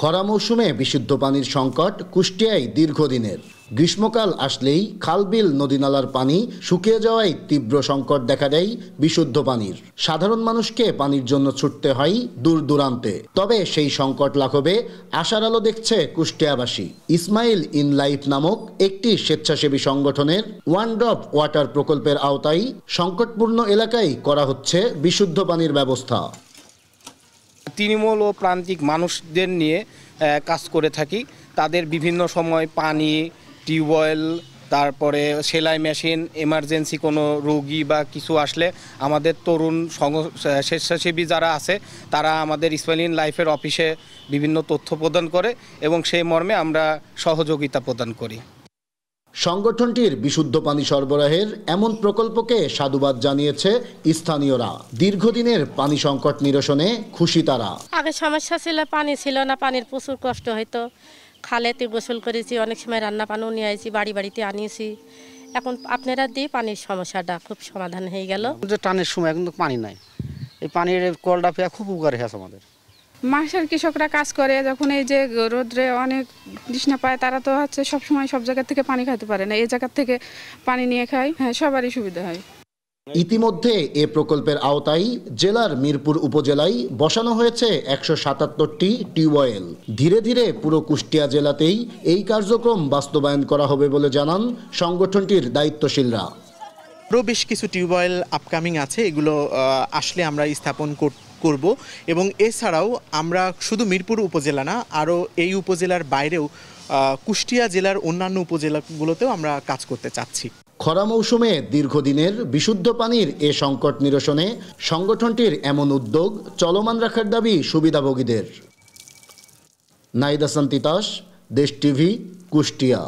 খরা মৌসুমে বিশুদ্ধ পানির সংকট কুষ্টিয়ায় দীর্ঘদিনের। গ্রীষ্মকাল আসলেই খাল-বিল নদী-নালার পানি শুকিয়ে যাওয়ায় তীব্র সংকট দেখা দেয় বিশুদ্ধ পানির। সাধারণ মানুষকে পানির জন্য ছুটতে হয় দূর দূরান্তে। তবে সেই সংকট লাঘবে আশার আলো দেখছে কুষ্টিয়াবাসী। ইসমাইল ইন লাইফ নামক একটি স্বেচ্ছাসেবী সংগঠনের ওয়ান ড্রপ ওয়াটার প্রকল্পের আওতায় সংকটপূর্ণ এলাকায় করা হচ্ছে বিশুদ্ধ পানির ব্যবস্থা। তৃণমূল ও প্রান্তিক মানুষদের নিয়ে কাজ করে থাকি। তাদের বিভিন্ন সময় পানি, টিউবওয়েল, তারপরে সেলাই মেশিন, এমার্জেন্সি কোনো রোগী বা কিছু আসলে আমাদের তরুণ স্বেচ্ছাসেবী যারা আছে তারা আমাদের ইসমাইল ইন লাইফের অফিসে বিভিন্ন তথ্য প্রদান করে এবং সেই মর্মে আমরা সহযোগিতা প্রদান করি। সংগঠনটির বিশুদ্ধ পানি সরবরাহের এমন প্রকল্পকে সাধুবাদ জানিয়েছে স্থানীয়রা। দীর্ঘদিনের পানি সংকট নিরসনে খুশি তারা। আগে সমস্যা ছিল, পানি ছিল না, পানির প্রচুর কষ্ট হইতো। খালেতে গোসল করেছি, অনেক সময় রান্না পানিও নিয়ে আসি, বাড়িতে আনিয়েছি। এখন আপনারা দিয়ে পানির সমস্যাটা খুব সমাধান হয়ে গেল। টানের সময় কিন্তু পানি নাই, এই পানির কলটা পেয়ে খুব উপকার হয়েছে আমাদের। মাঠের কৃষকরা কাজ করে, যখন এই যে রোদ্রে অনেক তৃষ্ণা পায়, তারা তো সব সময় সব জায়গা থেকে পানি খাইতে পারে না, এই জায়গা থেকে পানি নিয়ে খায়। হ্যাঁ, সবারই সুবিধা হয়। ইতিমধ্যে এ প্রকল্পের আওতায় জেলার মিরপুর উপজেলায় বসানো হয়েছে ১৭৭টি টিউবওয়েল। ধীরে ধীরে পুরো কুষ্টিয়া জেলাতেই এই কার্যক্রম বাস্তবায়ন করা হবে বলে জানান সংগঠনটির দায়িত্বশীলরা। আরও বেশ কিছু টিউবওয়েল আপকামিং আছে, এগুলো আসলে আমরা স্থাপন করব এবং এছাড়াও আমরা শুধু মিরপুর উপজেলা না, আরও এই উপজেলার বাইরেও কুষ্টিয়া জেলার অন্যান্য উপজেলাগুলোতেও আমরা কাজ করতে চাচ্ছি। খরা মৌসুমে দীর্ঘদিনের বিশুদ্ধ পানির এ সংকট নিরসনে সংগঠনটির এমন উদ্যোগ চলমান রাখার দাবি সুবিধাভোগীদের। নাইদা সান্তিতাস, দেশ টিভি, কুষ্টিয়া।